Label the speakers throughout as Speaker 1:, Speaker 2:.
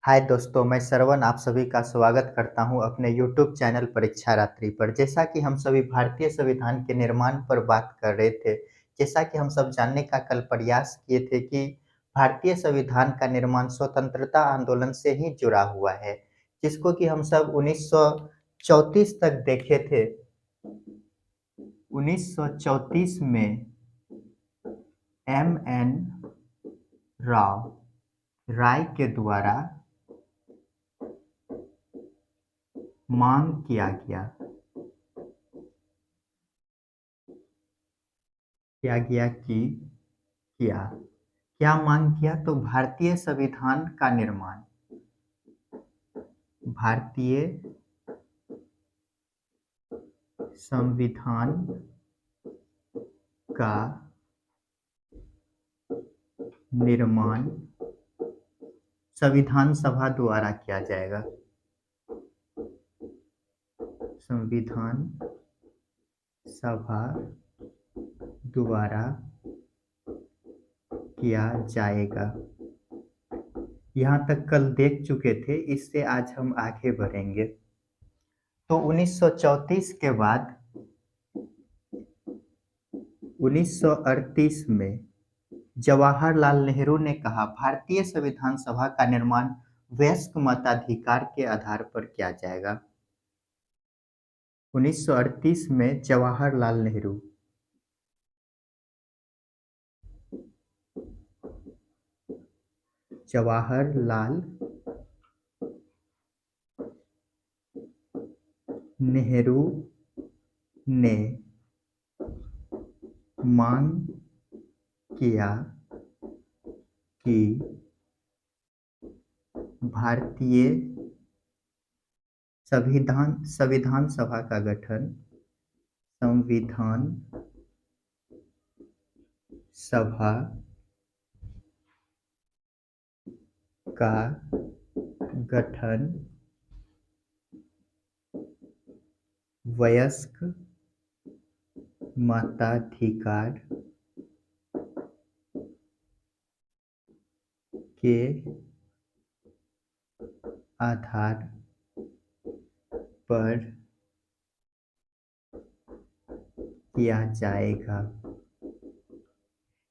Speaker 1: हाय दोस्तों, मैं श्रवण आप सभी का स्वागत करता हूं अपने यूट्यूब चैनल परीक्षा रात्रि पर। जैसा कि हम सभी भारतीय संविधान के निर्माण पर बात कर रहे थे, जैसा कि हम सब जानने का कल प्रयास किए थे कि भारतीय संविधान का निर्माण स्वतंत्रता आंदोलन से ही जुड़ा हुआ है, जिसको कि हम सब 1934 तक देखे थे। 1934 में एम.एन. राव राय के द्वारा मांग किया गया कि किया क्या मांग किया तो भारतीय संविधान का निर्माण, भारतीय संविधान का निर्माण संविधान सभा द्वारा किया जाएगा। संविधान सभा द्वारा किया जाएगा। यहाँ तक कल देख चुके थे, इससे आज हम आगे बढ़ेंगे। तो 1934 के बाद 1938 में जवाहरलाल नेहरू ने कहा भारतीय संविधान सभा का निर्माण वयस्क मताधिकार के आधार पर किया जाएगा। 1938 में जवाहरलाल नेहरू ने मांग किया कि भारतीय संविधान सभा का गठन संविधान सभा का गठन वयस्क मताधिकार के आधार पर किया जाएगा।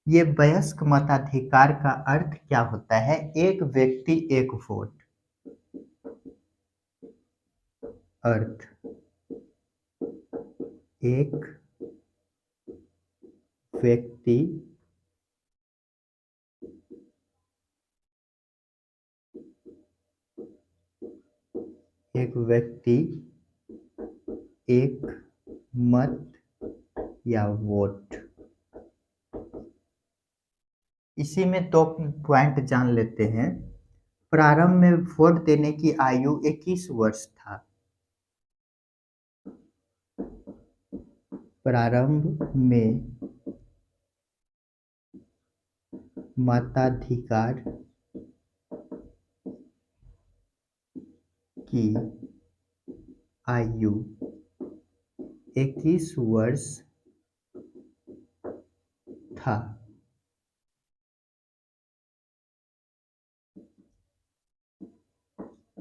Speaker 1: ये वयस्क मताधिकार का अर्थ क्या होता है? एक व्यक्ति एक वोट। अर्थ एक व्यक्ति एक मत या वोट। इसी में दो पॉइंट जान लेते हैं। प्रारंभ में वोट देने की आयु 21 वर्ष था। प्रारंभ में मताधिकार की आयु 21 वर्ष था।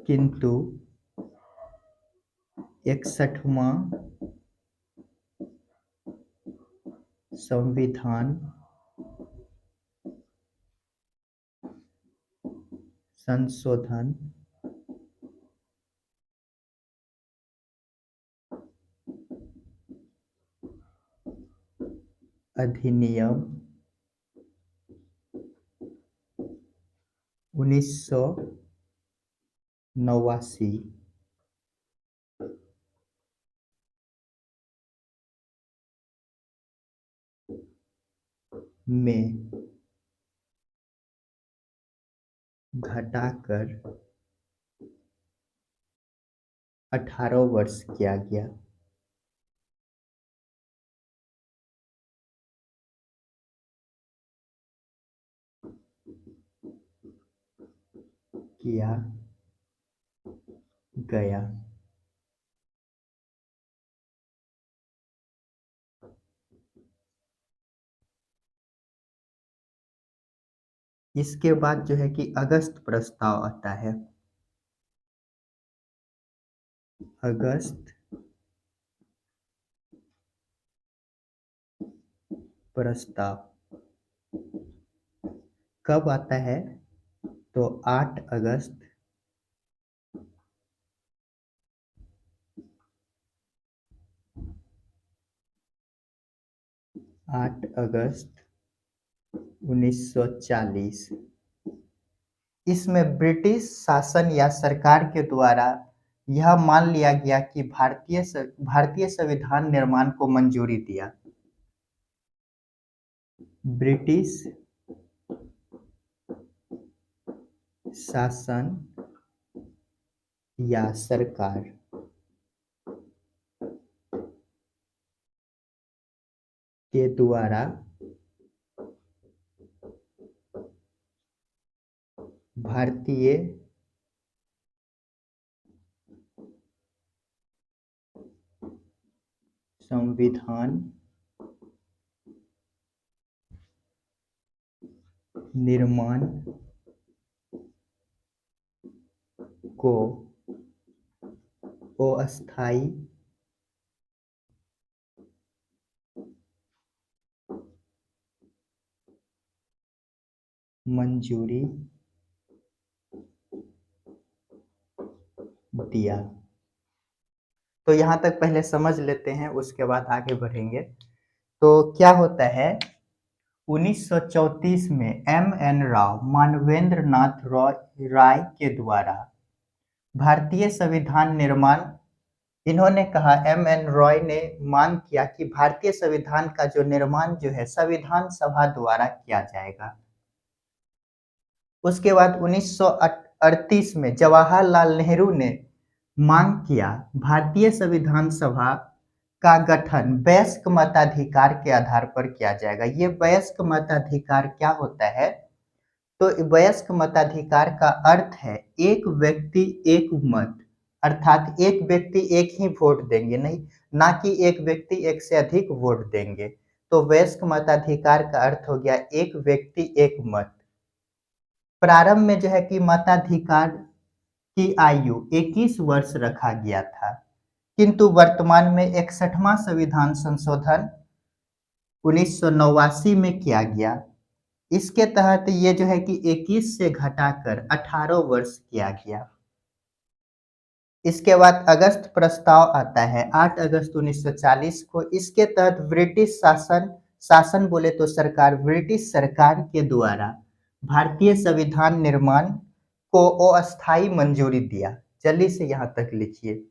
Speaker 1: किंतु 61वां संविधान संशोधन अधिनियम 1989 में घटाकर 18 वर्ष किया गया। इसके बाद जो है कि अगस्त प्रस्ताव आता है। अगस्त प्रस्ताव कब आता है? तो 8 अगस्त 1940। इसमें ब्रिटिश शासन या सरकार के द्वारा यह मान लिया गया कि भारतीय संविधान निर्माण को मंजूरी दिया। ब्रिटिश शासन या सरकार के द्वारा भारतीय संविधान निर्माण को अस्थायी मंजूरी दिया। तो यहाँ तक पहले समझ लेते हैं, उसके बाद आगे बढ़ेंगे। तो क्या होता है, 1934 में एम.एन. राव मानवेंद्र नाथ राय के द्वारा भारतीय संविधान निर्माण, इन्होंने कहा, एम.एन. रॉय ने मांग किया कि भारतीय संविधान का जो निर्माण जो है संविधान सभा द्वारा किया जाएगा। उसके बाद 1938 में जवाहरलाल नेहरू ने मांग किया भारतीय संविधान सभा का गठन वयस्क मताधिकार के आधार पर किया जाएगा। ये वयस्क मताधिकार क्या होता है? तो वयस्क मताधिकार का अर्थ है एक व्यक्ति एक मत, अर्थात एक व्यक्ति एक ही वोट देंगे, नहीं ना कि एक व्यक्ति एक से अधिक वोट देंगे। तो वयस्क मताधिकार का अर्थ हो गया एक व्यक्ति एक मत। प्रारंभ में जो है कि मताधिकार की आयु 21 वर्ष रखा गया था, किंतु वर्तमान में 61वां संविधान संशोधन 1989 में किया गया। इसके तहत ये जो है कि 21 से घटाकर 18 वर्ष किया गया। इसके बाद अगस्त प्रस्ताव आता है 8 अगस्त 1940 को। इसके तहत ब्रिटिश शासन बोले तो सरकार, ब्रिटिश सरकार के द्वारा भारतीय संविधान निर्माण को अस्थायी मंजूरी दिया। जल्दी से यहाँ तक लिखिए।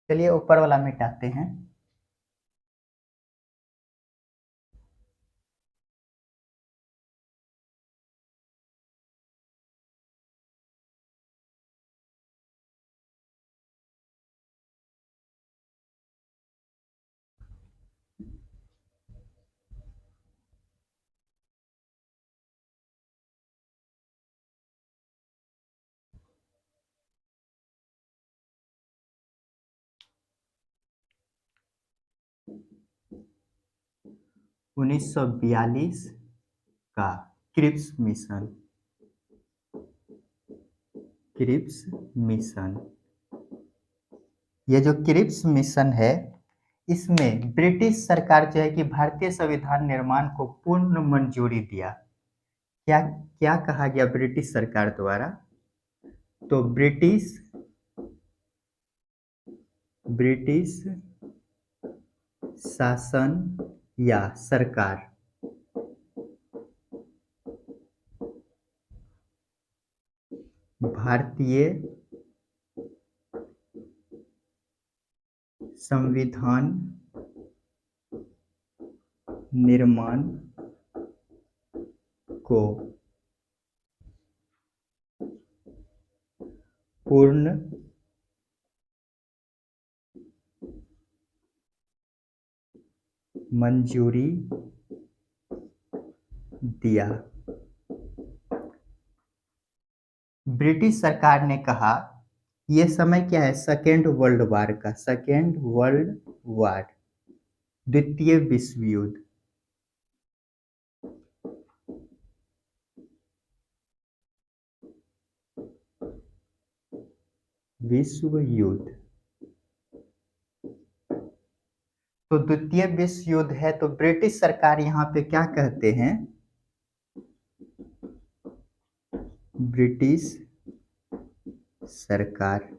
Speaker 1: चलिए ऊपर वाला मिटाते हैं। 1942 का क्रिप्स मिशन। क्रिप्स मिशन, ये जो क्रिप्स मिशन है, इसमें ब्रिटिश सरकार जो है कि भारतीय संविधान निर्माण को पूर्ण मंजूरी दिया। क्या क्या कहा गया ब्रिटिश सरकार द्वारा? तो ब्रिटिश शासन या सरकार भारतीय संविधान निर्माण को पूर्ण मंजूरी दिया। ब्रिटिश सरकार ने कहा, ये समय क्या है, सेकेंड वर्ल्ड वार का, सेकेंड वर्ल्ड वार, द्वितीय विश्व युद्ध। विश्व युद्ध, तो द्वितीय विश्व युद्ध है, तो ब्रिटिश सरकार यहाँ पे क्या कहते हैं, ब्रिटिश सरकार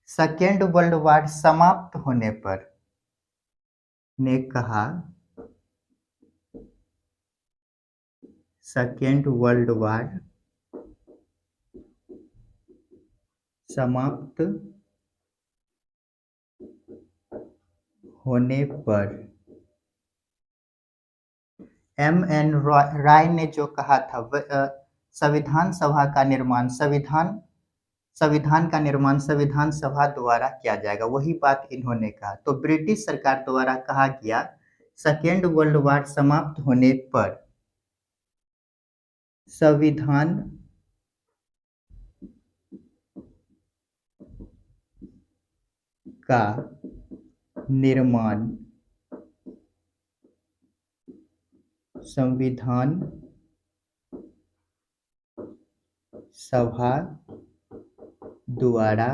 Speaker 1: सेकेंड वर्ल्ड वार समाप्त होने पर ने कहा, सेकेंड वर्ल्ड वार समाप्त होने पर M.N. राय ने जो कहा था, संविधान सभा का निर्माण, संविधान का निर्माण संविधान सभा द्वारा किया जाएगा, वही बात इन्होंने कहा। तो ब्रिटिश सरकार द्वारा कहा गया, सेकेंड वर्ल्ड वार समाप्त होने पर संविधान का निर्माण संविधान सभा द्वारा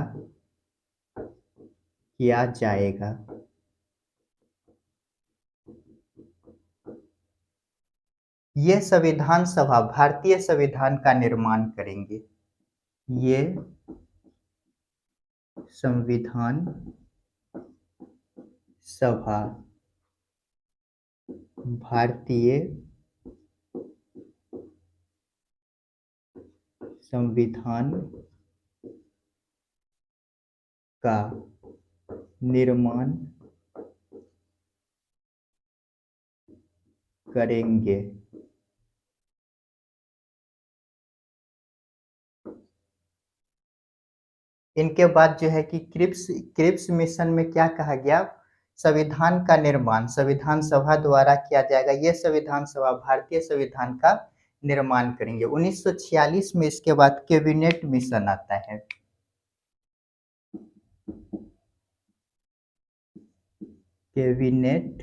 Speaker 1: किया जाएगा। ये संविधान सभा भारतीय संविधान का निर्माण करेंगे, ये संविधान सभा भारतीय संविधान का निर्माण करेंगे। इनके बाद जो है कि क्रिप्स मिशन में क्या कहा गया, संविधान का निर्माण संविधान सभा द्वारा किया जाएगा, यह संविधान सभा भारतीय संविधान का निर्माण करेंगे। 1946 में इसके बाद कैबिनेट मिशन आता है। कैबिनेट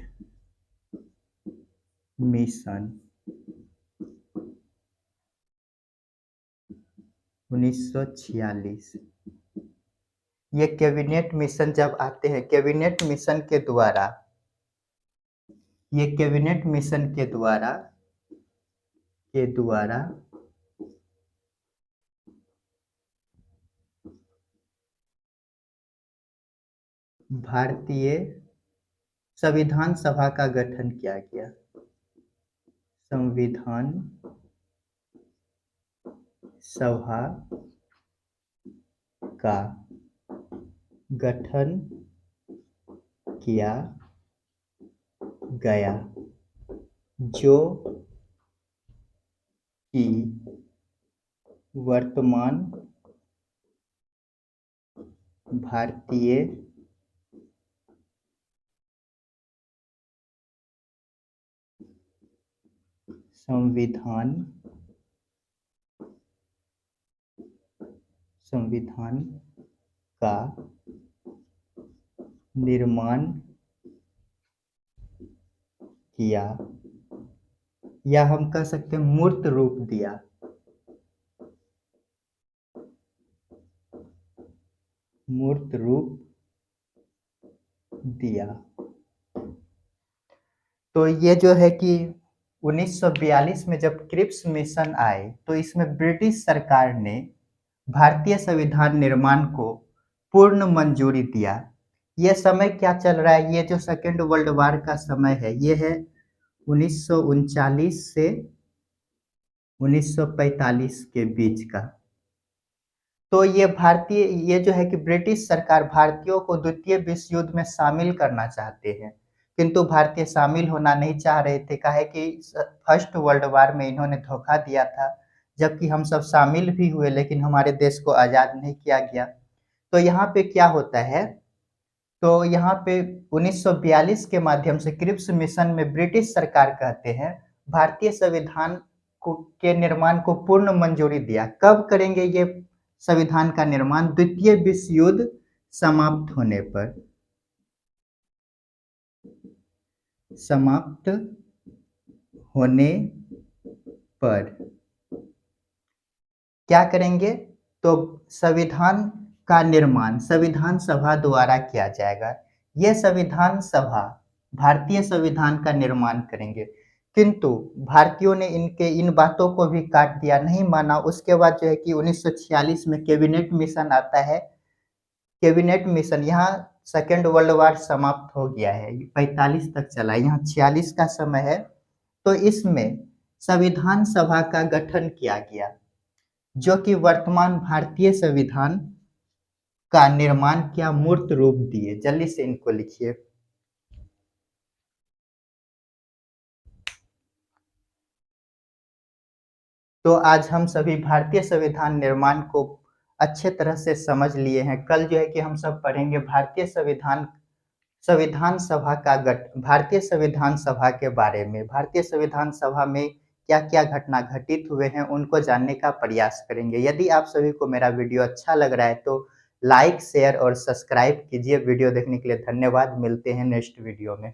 Speaker 1: मिशन 1946, ये कैबिनेट मिशन जब आते हैं, कैबिनेट मिशन के द्वारा, ये कैबिनेट मिशन के द्वारा भारतीय संविधान सभा का गठन किया गया, संविधान सभा का गठन किया गया, जो कि वर्तमान भारतीय संविधान का निर्माण किया, या हम कह सकते हैं मूर्त रूप दिया, मूर्त रूप दिया। तो ये जो है कि 1942 में जब क्रिप्स मिशन आए, तो इसमें ब्रिटिश सरकार ने भारतीय संविधान निर्माण को पूर्ण मंजूरी दिया। यह समय क्या चल रहा है, ये जो सेकेंड वर्ल्ड वार का समय है, ये है 1939 से 1945 के बीच का। तो ये जो है कि ब्रिटिश सरकार भारतीयों को द्वितीय विश्व युद्ध में शामिल करना चाहते हैं, किंतु भारतीय शामिल होना नहीं चाह रहे थे, काहे कि फर्स्ट वर्ल्ड वार में इन्होंने धोखा दिया था, जबकि हम सब शामिल भी हुए लेकिन हमारे देश को आज़ाद नहीं किया गया। तो यहाँ पे क्या होता है, तो यहाँ पे 1942 के माध्यम से क्रिप्स मिशन में ब्रिटिश सरकार कहते हैं भारतीय संविधान को के निर्माण को पूर्ण मंजूरी दिया। कब करेंगे ये संविधान का निर्माण? द्वितीय विश्व युद्ध समाप्त होने पर। समाप्त होने पर क्या करेंगे? तो संविधान का निर्माण संविधान सभा द्वारा किया जाएगा। यह संविधान सभा भारतीय संविधान का निर्माण करेंगे, किंतु भारतीयों ने इनके इन बातों को भी काट दिया, नहीं माना। उसके बाद जो है कि 1946 में कैबिनेट मिशन आता है। कैबिनेट मिशन, यहाँ सेकेंड वर्ल्ड वार समाप्त हो गया है, 45 तक चला, यहाँ 46 का समय है। तो इसमें संविधान सभा का गठन किया गया, जो कि वर्तमान भारतीय संविधान का निर्माण किया, मूर्त रूप दिए। जल्दी से इनको लिखिए। तो आज हम सभी भारतीय संविधान निर्माण को अच्छे तरह से समझ लिए हैं। कल जो है कि हम सब पढ़ेंगे संविधान सभा का भारतीय संविधान सभा के बारे में। भारतीय संविधान सभा में क्या क्या घटना घटित हुए हैं उनको जानने का प्रयास करेंगे। यदि आप सभी को मेरा वीडियो अच्छा लग रहा है तो लाइक, शेयर और सब्सक्राइब कीजिए। वीडियो देखने के लिए धन्यवाद। मिलते हैं नेक्स्ट वीडियो में।